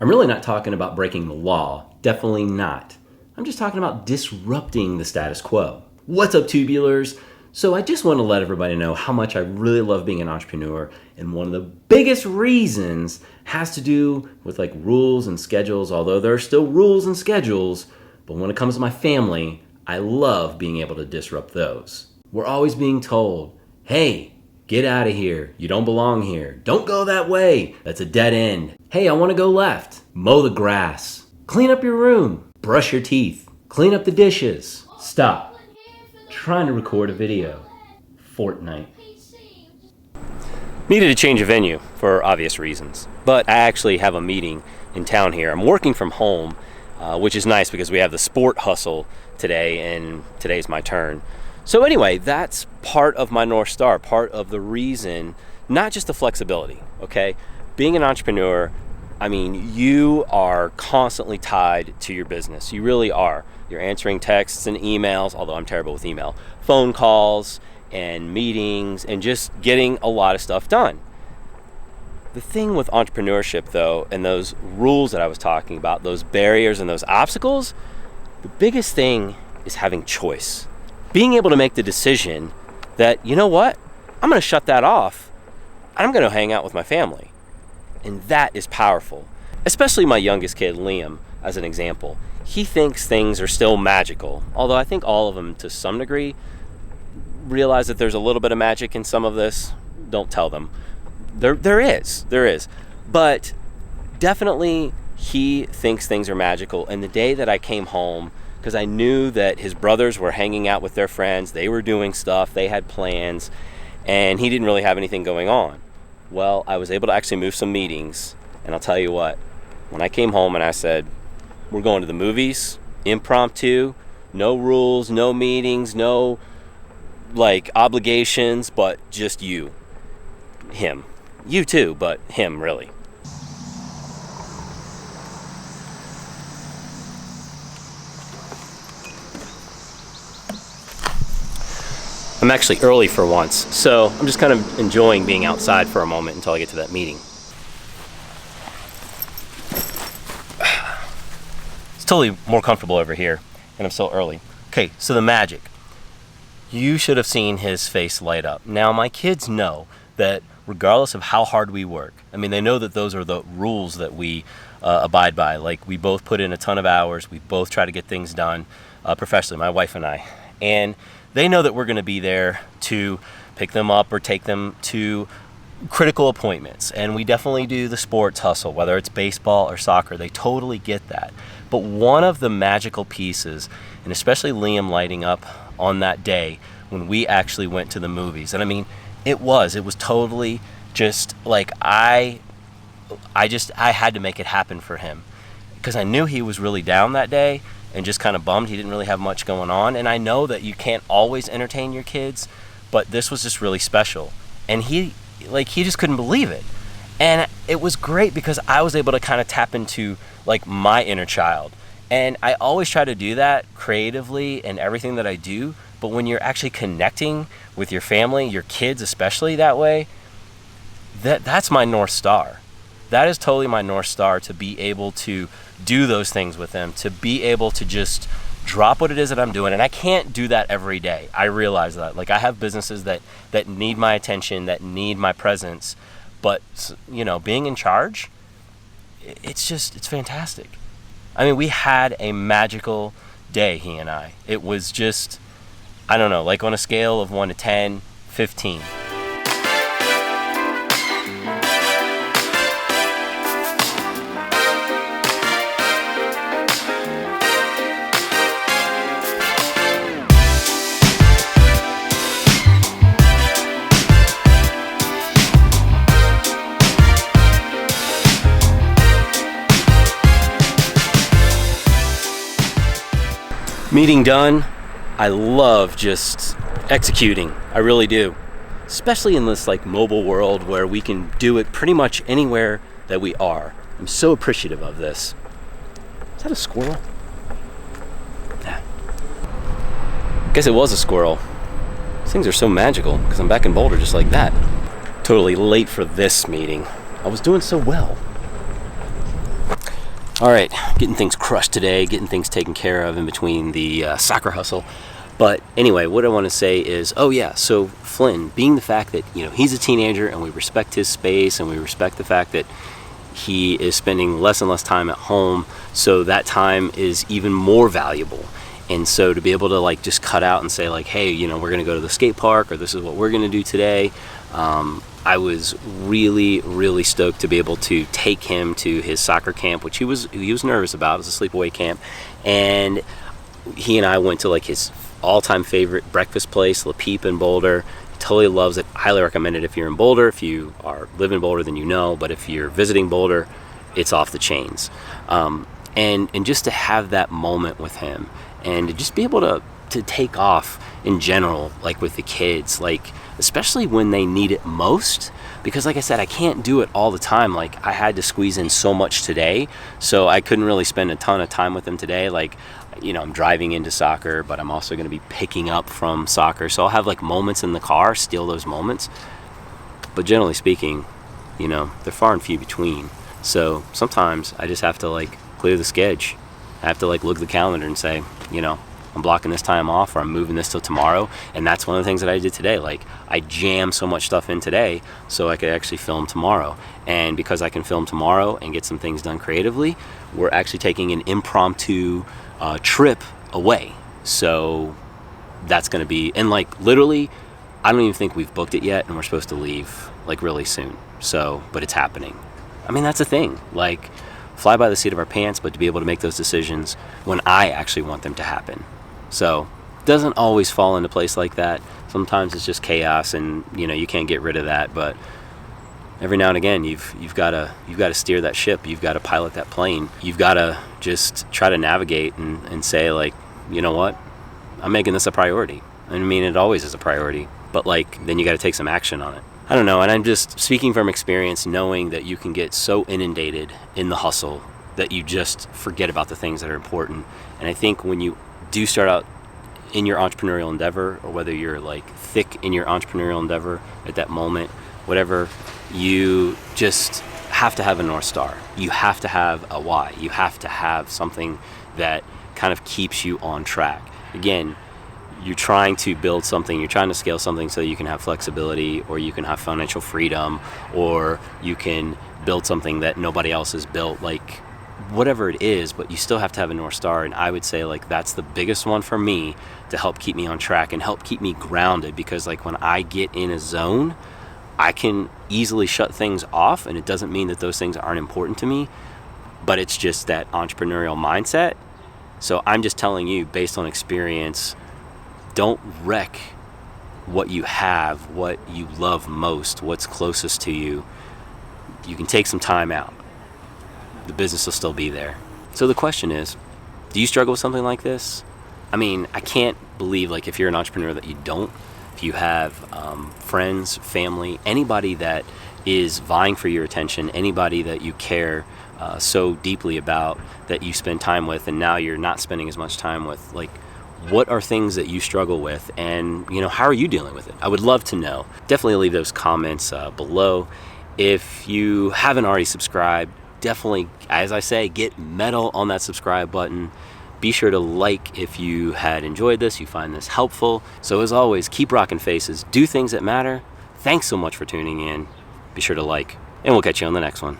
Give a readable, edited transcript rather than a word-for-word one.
I'm really not talking about breaking the law. Definitely not. I'm just talking about disrupting the status quo. What's up, tubulars? So I just want to let everybody know how much I really love being an entrepreneur, and one of the biggest reasons has to do with like rules and schedules, although there are still rules and schedules, but when it comes to my family, I love being able to disrupt those. We're always being told, hey, get out of here. You don't belong here. Don't go that way. That's a dead end. Hey, I want to go left. Mow the grass. Clean up your room. Brush your teeth. Clean up the dishes. Stop. Trying to record a video. Fortnite. Needed to change a venue for obvious reasons, but I actually have a meeting in town here. I'm working from home, which is nice because we have the sport hustle today, and today's my turn. So anyway, that's part of my North Star, part of the reason, not just the flexibility, okay? Being an entrepreneur, I mean, you are constantly tied to your business. You really are. You're answering texts and emails, although I'm terrible with email, phone calls and meetings, and just getting a lot of stuff done. The thing with entrepreneurship, though, and those rules that I was talking about, those barriers and those obstacles, the biggest thing is having choice. Being able to make the decision that, you know what, I'm going to shut that off. I'm going to hang out with my family. And that is powerful. Especially my youngest kid, Liam, as an example. He thinks things are still magical, although I think all of them, to some degree, realize that there's a little bit of magic in some of this. Don't tell them. There is. But definitely he thinks things are magical. And the day that I came home, because I knew that his brothers were hanging out with their friends, they were doing stuff, they had plans, and he didn't really have anything going on. Well, I was able to actually move some meetings, and I'll tell you what, when I came home and I said, we're going to the movies, impromptu, no rules, no meetings, no like obligations, but just you, him. You too, but him really. I'm actually early for once, so I'm just kind of enjoying being outside for a moment until I get to that meeting. It's totally more comfortable over here, and I'm still early. Okay, so the magic. You should have seen his face light up. Now, my kids know that regardless of how hard we work, I mean, they know that those are the rules that we abide by. Like, we both put in a ton of hours. We both try to get things done professionally, my wife and I. And they know that we're going to be there to pick them up or take them to critical appointments. And we definitely do the sports hustle, whether it's baseball or soccer. They totally get that. But one of the magical pieces, and especially Liam lighting up on that day when we actually went to the movies. And I mean, it was totally just like I had to make it happen for him, because I knew he was really down that day and just kind of bummed. He didn't really have much going on. And I know that you can't always entertain your kids, but this was just really special. And he just couldn't believe it. And it was great because I was able to kind of tap into like my inner child. And I always try to do that creatively in everything that I do. But when you're actually connecting with your family, your kids especially that way, that's my North Star. That is totally my North Star, to be able to do those things with them, to be able to just drop what it is that I'm doing. And I can't do that every day. I realize that. Like, I have businesses that need my attention, that need my presence. But, you know, being in charge, it's fantastic. I mean, we had a magical day, he and I. It was just, I don't know, like on a scale of 1 to 10, 15. Meeting done. I love just executing. I really do. Especially in this like mobile world where we can do it pretty much anywhere that we are. I'm so appreciative of this. Is that a squirrel? Yeah. Guess it was a squirrel. These things are so magical because I'm back in Boulder just like that. Totally late for this meeting. I was doing so well. All right, getting things crushed today, getting things taken care of in between the soccer hustle. But anyway, what I want to say is, oh yeah, so Flynn, being the fact that, he's a teenager and we respect his space and we respect the fact that he is spending less and less time at home, so that time is even more valuable. And so to be able to like just cut out and say like, hey, we're going to go to the skate park, or this is what we're going to do today. I was really, really stoked to be able to take him to his soccer camp, which he was nervous about. It was a sleepaway camp. And he and I went to like his all-time favorite breakfast place, La Peep in Boulder. He totally loves it. Highly recommend it if you're in Boulder. If you live in Boulder, then but if you're visiting Boulder, it's off the chains. And just to have that moment with him and to just be able to take off in general, like with the kids, like especially when they need it most, because like I said, I can't do it all the time. Like I had to squeeze in so much today, so I couldn't really spend a ton of time with them today. Like, I'm driving into soccer, but I'm also going to be picking up from soccer, so I'll have like moments in the car, steal those moments. But generally speaking, they're far and few between. So sometimes I just have to like clear the schedule. I have to like look at the calendar and say, I'm blocking this time off, or I'm moving this till tomorrow. And that's one of the things that I did today. Like I jammed so much stuff in today so I could actually film tomorrow. And because I can film tomorrow and get some things done creatively, we're actually taking an impromptu trip away. So that's going to be, and like literally, I don't even think we've booked it yet, and we're supposed to leave like really soon. So, but it's happening. I mean, that's a thing. Like, fly by the seat of our pants, but to be able to make those decisions when I actually want them to happen. So it doesn't always fall into place like that. Sometimes it's just chaos, and you can't get rid of that. But every now and again, you've got to steer that ship. You've got to pilot that plane. You've got to just try to navigate and say like, you know what, I'm making this a priority. I mean, it always is a priority, but like then you got to take some action on it. I don't know, and I'm just speaking from experience, knowing that you can get so inundated in the hustle that you just forget about the things that are important. And I think when you do start out in your entrepreneurial endeavor, or whether you're like thick in your entrepreneurial endeavor at that moment, whatever, you just have to have a North Star. You have to have a why. You have to have something that kind of keeps you on track. Again, you're trying to build something, you're trying to scale something so that you can have flexibility, or you can have financial freedom, or you can build something that nobody else has built, like whatever it is, but you still have to have a North Star. And I would say like that's the biggest one for me to help keep me on track and help keep me grounded, because like when I get in a zone, I can easily shut things off, and it doesn't mean that those things aren't important to me, but it's just that entrepreneurial mindset. So I'm just telling you, based on experience, don't wreck what you have, what you love most, what's closest to you. You can take some time out. The business will still be there. So the question is, do you struggle with something like this? I mean, I can't believe like if you're an entrepreneur that you don't. If you have friends, family, anybody that is vying for your attention, anybody that you care so deeply about that you spend time with, and now you're not spending as much time with, like, what are things that you struggle with, and how are you dealing with it? I would love to know. Definitely leave those comments below. If you haven't already subscribed, definitely, as I say, get metal on that subscribe button. Be sure to like if you had enjoyed this, you find this helpful. So as always, keep rocking faces, do things that matter. Thanks so much for tuning in. Be sure to like, and we'll catch you on the next one.